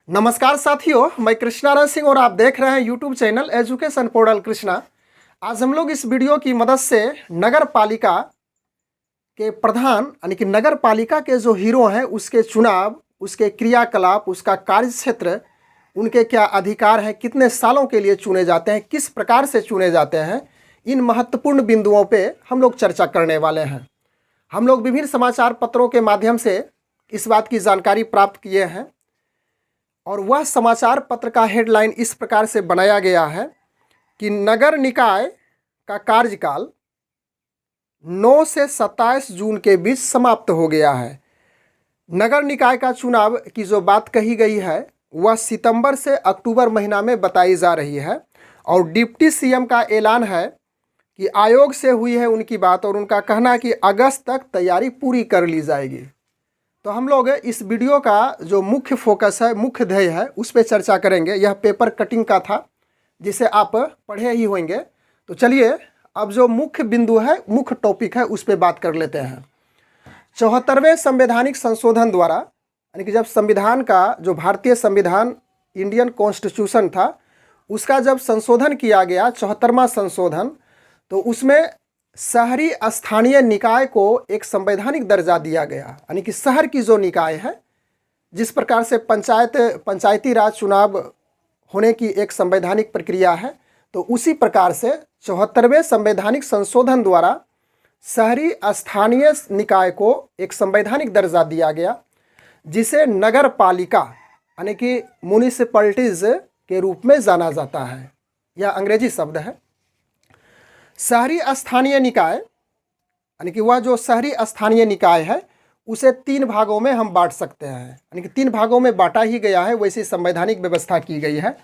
नमस्कार साथियों, मैं कृष्णा सिंह और आप देख रहे हैं YouTube channel education portal Krishna. आज हम लोग इस वीडियो की मदद से नगर पालिका के प्रधान यानी कि नगर पालिका के जो हीरो हैं उसके चुनाव, उसके क्रियाकलाप, उसका कार्य क्षेत्र, उनके क्या अधिकार हैं, कितने सालों के लिए चुने जाते हैं, किस प्रकार से चुने जाते हैं, इन महत्वपूर्ण बिंदुओं पर हम लोग चर्चा करने वाले हैं। हम लोग विभिन्न समाचार पत्रों के माध्यम से इस बात की जानकारी प्राप्त किए हैं और वह समाचार पत्र का हेडलाइन इस प्रकार से बनाया गया है कि नगर निकाय का कार्यकाल 9 से 27 जून के बीच समाप्त हो गया है। नगर निकाय का चुनाव की जो बात कही गई है वह सितंबर से अक्टूबर महीना में बताई जा रही है और डिप्टी सीएम का ऐलान है कि आयोग से हुई है उनकी बात और उनका कहना है कि अगस्त तक तैयारी पूरी कर ली जाएगी। तो हम लोग इस वीडियो का जो मुख्य फोकस है, मुख्य ध्येय है, उस पर चर्चा करेंगे। यह पेपर कटिंग का था जिसे आप पढ़े ही होंगे। तो चलिए अब जो मुख्य बिंदु है, मुख्य टॉपिक है, उस पर बात कर लेते हैं। 74वें संवैधानिक संशोधन द्वारा यानी कि जब संविधान का जो भारतीय संविधान इंडियन कॉन्स्टिट्यूशन था उसका जब संशोधन किया गया, 74वां संशोधन, तो उसमें शहरी स्थानीय निकाय को एक संवैधानिक दर्जा दिया गया। यानी कि शहर की जो निकाय है, जिस प्रकार से पंचायती राज चुनाव होने की एक संवैधानिक प्रक्रिया है, तो उसी प्रकार से 74वें संवैधानिक संशोधन द्वारा शहरी स्थानीय निकाय को एक संवैधानिक दर्जा दिया गया, जिसे नगर पालिका यानी कि म्यूनिसिपैलिटीज के रूप में जाना जाता है। यह अंग्रेजी शब्द है। शहरी स्थानीय निकाय यानी कि वह जो शहरी स्थानीय निकाय है उसे 3 भागों में हम बांट सकते हैं। यानी कि 3 भागों में बांटा ही गया है, वैसी संवैधानिक व्यवस्था की गई है।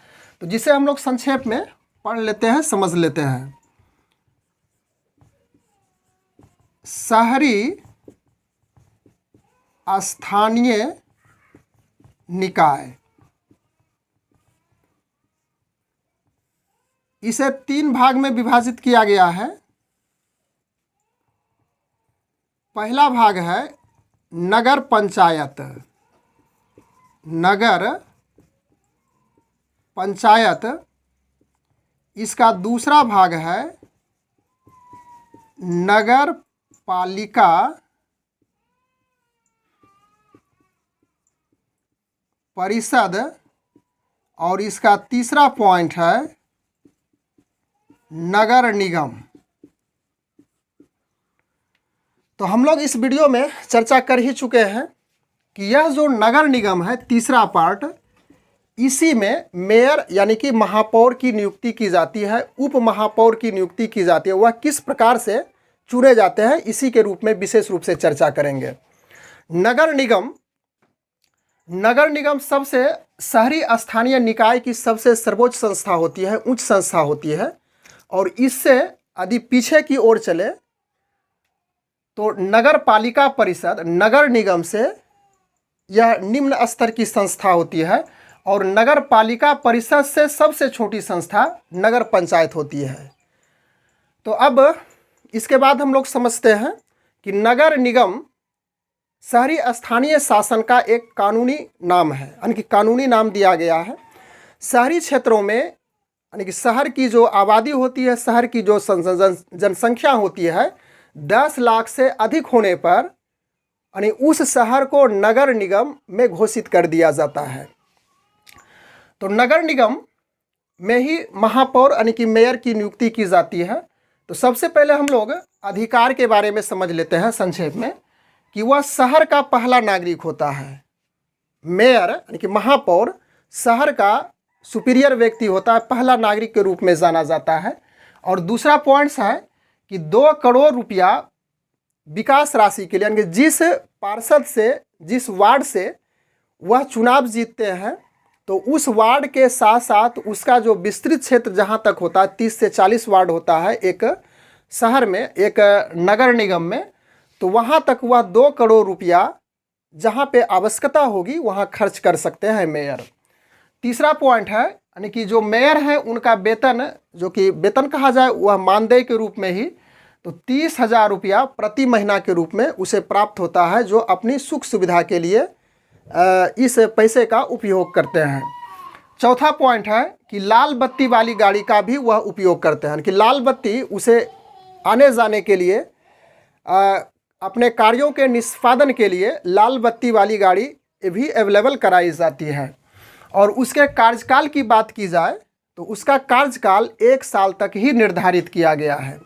तो जिसे हम लोग संक्षेप में पढ़ लेते हैं, समझ लेते हैं। शहरी स्थानीय निकाय, इसे 3 भाग में विभाजित किया गया है। पहला भाग है नगर पंचायत। नगर पंचायत, इसका दूसरा भाग है नगर पालिका परिषद और इसका तीसरा पॉइंट है नगर निगम। तो हम लोग इस वीडियो में चर्चा कर ही चुके हैं कि यह जो नगर निगम है, तीसरा पार्ट, इसी में मेयर यानी कि महापौर की नियुक्ति की जाती है, उप महापौर की नियुक्ति की जाती है। वह किस प्रकार से चुने जाते हैं इसी के रूप में विशेष रूप से चर्चा करेंगे। नगर निगम सबसे शहरी स्थानीय निकाय की सबसे सर्वोच्च संस्था होती है, उच्च संस्था होती है। और इससे यदि पीछे की ओर चले तो नगर पालिका परिषद नगर निगम से यह निम्न स्तर की संस्था होती है और नगर पालिका परिषद से सबसे छोटी संस्था नगर पंचायत होती है। तो अब इसके बाद हम लोग समझते हैं कि नगर निगम शहरी स्थानीय शासन का एक कानूनी नाम है, यानी कि कानूनी नाम दिया गया है। शहरी क्षेत्रों में यानी कि शहर की जो आबादी होती है, शहर की जो जनसंख्या होती है, 10 लाख से अधिक होने पर यानी उस शहर को नगर निगम में घोषित कर दिया जाता है। तो नगर निगम में ही महापौर यानी कि मेयर की नियुक्ति की जाती है। तो सबसे पहले हम लोग अधिकार के बारे में समझ लेते हैं संक्षेप में कि वह शहर का पहला नागरिक होता है। मेयर यानी कि महापौर शहर का सुपीरियर व्यक्ति होता है, पहला नागरिक के रूप में जाना जाता है। और दूसरा पॉइंट्स है कि 2 करोड़ रुपया विकास राशि के लिए, यानी कि जिस पार्षद से, जिस वार्ड से वह चुनाव जीतते हैं, तो उस वार्ड के साथ साथ उसका जो विस्तृत क्षेत्र जहां तक होता है, 30 से 40 वार्ड होता है एक शहर में, एक नगर निगम में, तो वहां तक वह 2 करोड़ रुपया जहां पे आवश्यकता होगी वहां खर्च कर सकते हैं मेयर। तीसरा पॉइंट है यानी कि जो मेयर है उनका वेतन, जो कि वेतन कहा जाए, वह मानदेय के रूप में ही तो 30,000 रुपया प्रति महीना के रूप में उसे प्राप्त होता है, जो अपनी सुख सुविधा के लिए इस पैसे का उपयोग करते हैं। चौथा पॉइंट है कि लाल बत्ती वाली गाड़ी का भी वह उपयोग करते हैं कि लाल बत्ती उसे आने जाने के लिए अपने कार्यों के निष्पादन के लिए लाल बत्ती वाली गाड़ी भी अवेलेबल कराई जाती है। और उसके कार्यकाल की बात की जाए तो उसका कार्यकाल 1 साल तक ही निर्धारित किया गया है।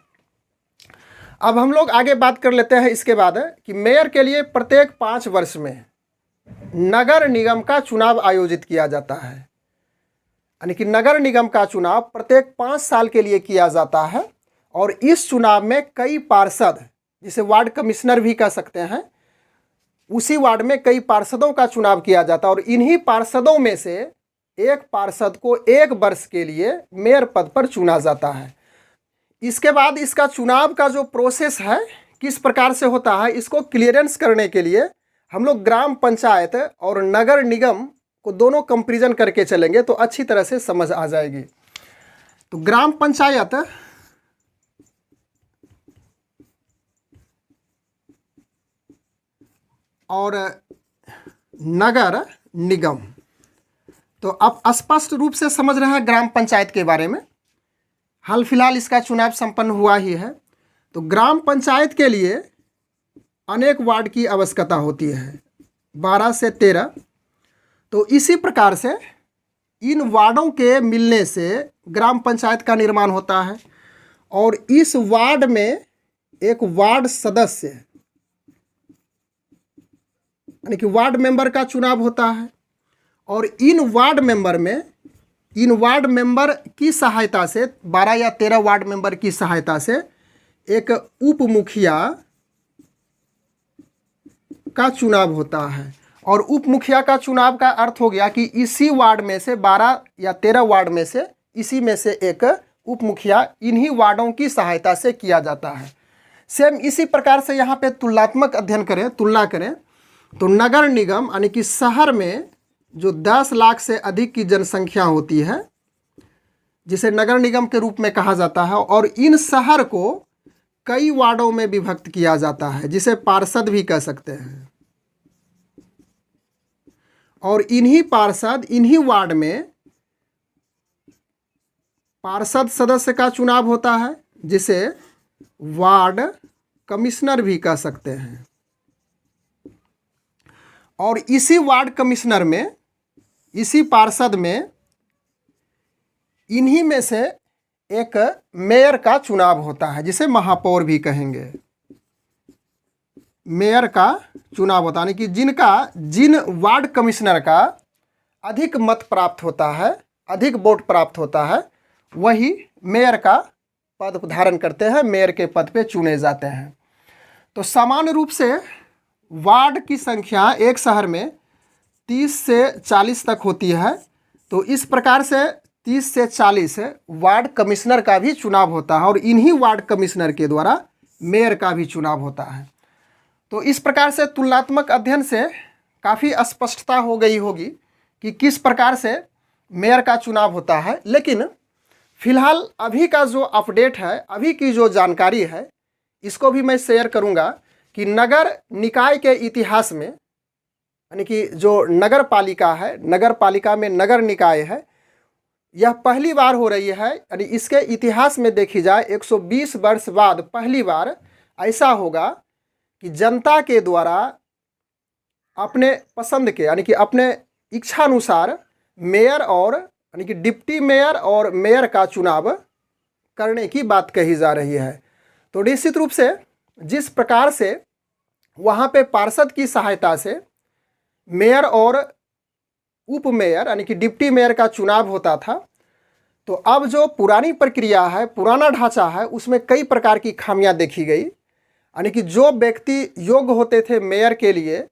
अब हम लोग आगे बात कर लेते हैं इसके बाद कि मेयर के लिए प्रत्येक 5 वर्ष में नगर निगम का चुनाव आयोजित किया जाता है, यानी कि नगर निगम का चुनाव प्रत्येक 5 साल के लिए किया जाता है। और इस चुनाव में कई पार्षद, जिसे वार्ड कमिश्नर भी कह सकते हैं, उसी वार्ड में कई पार्षदों का चुनाव किया जाता है। और इन्हीं पार्षदों में से एक पार्षद को 1 वर्ष के लिए मेयर पद पर चुना जाता है। इसके बाद इसका चुनाव का जो प्रोसेस है किस प्रकार से होता है, इसको क्लियरेंस करने के लिए हम लोग ग्राम पंचायत और नगर निगम को दोनों कंपैरिजन करके चलेंगे तो अच्छी तरह से समझ आ जाएगी। तो ग्राम पंचायत और नगर निगम, तो आप स्पष्ट रूप से समझ रहे हैं ग्राम पंचायत के बारे में। हाल फिलहाल इसका चुनाव संपन्न हुआ ही है। तो ग्राम पंचायत के लिए अनेक वार्ड की आवश्यकता होती है, 12 से 13। तो इसी प्रकार से इन वार्डों के मिलने से ग्राम पंचायत का निर्माण होता है। और इस वार्ड में एक वार्ड सदस्य यानी कि वार्ड मेंबर का चुनाव होता है। और इन वार्ड मेंबर की सहायता से 12 या 13 वार्ड मेंबर की सहायता से एक उप मुखिया का चुनाव होता है। और उप मुखिया का चुनाव का अर्थ हो गया कि इसी वार्ड में से 12 या 13 वार्ड में से इसी में से एक उप मुखिया इन्हीं वार्डों की सहायता से किया जाता है। सेम इसी प्रकार से यहाँ पे तुलनात्मक अध्ययन करें, तुलना करें तो नगर निगम यानी कि शहर में जो 10 लाख से अधिक की जनसंख्या होती है, जिसे नगर निगम के रूप में कहा जाता है, और इन शहर को कई वार्डों में विभक्त किया जाता है, जिसे पार्षद भी कह सकते हैं। और इन्हीं पार्षद, इन्हीं वार्ड में पार्षद सदस्य का चुनाव होता है, जिसे वार्ड कमिश्नर भी कह सकते हैं। और इसी वार्ड कमिश्नर में, इसी पार्षद में, इन्हीं में से एक मेयर का चुनाव होता है, जिसे महापौर भी कहेंगे। मेयर का चुनाव होता है, यानी कि जिन वार्ड कमिश्नर का अधिक मत प्राप्त होता है, अधिक वोट प्राप्त होता है, वही मेयर का पद धारण करते हैं, मेयर के पद पे चुने जाते हैं। तो सामान्य रूप से वार्ड की संख्या एक शहर में 30 से 40 तक होती है। तो इस प्रकार से 30 से 40 वार्ड कमिश्नर का भी चुनाव होता है। और इन्हीं वार्ड कमिश्नर के द्वारा मेयर का भी चुनाव होता है। तो इस प्रकार से तुलनात्मक अध्ययन से काफ़ी स्पष्टता हो गई होगी कि किस प्रकार से मेयर का चुनाव होता है। लेकिन फिलहाल अभी का जो अपडेट है, अभी की जो जानकारी है, इसको भी मैं शेयर करूंगा कि नगर निकाय के इतिहास में, यानी कि जो नगर पालिका है, नगर पालिका में नगर निकाय है, यह पहली बार हो रही है। यानी इसके इतिहास में देखी जाए 120 वर्ष बाद पहली बार ऐसा होगा कि जनता के द्वारा अपने पसंद के, यानी कि अपने इच्छानुसार मेयर और यानी कि डिप्टी मेयर और मेयर का चुनाव करने की बात कही जा रही है। तो निश्चित रूप से जिस प्रकार से वहाँ पे पार्षद की सहायता से मेयर और उप मेयर यानी कि डिप्टी मेयर का चुनाव होता था, तो अब जो पुरानी प्रक्रिया है, पुराना ढांचा है, उसमें कई प्रकार की खामियां देखी गई। यानी कि जो व्यक्ति योग्य होते थे मेयर के लिए,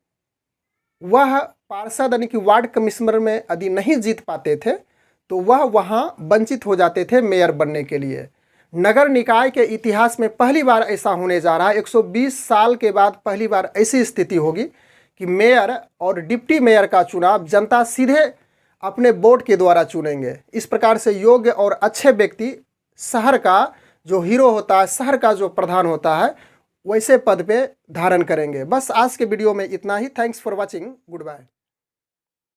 वह पार्षद यानी कि वार्ड कमिश्नर में यदि नहीं जीत पाते थे तो वह वहाँ वंचित हो जाते थे मेयर बनने के लिए। नगर निकाय के इतिहास में पहली बार ऐसा होने जा रहा है। 120 साल के बाद पहली बार ऐसी स्थिति होगी कि मेयर और डिप्टी मेयर का चुनाव जनता सीधे अपने वोट के द्वारा चुनेंगे। इस प्रकार से योग्य और अच्छे व्यक्ति शहर का जो हीरो होता है, शहर का जो प्रधान होता है, वैसे पद पे धारण करेंगे। बस आज के वीडियो में इतना ही। Thanks for watching. Good bye.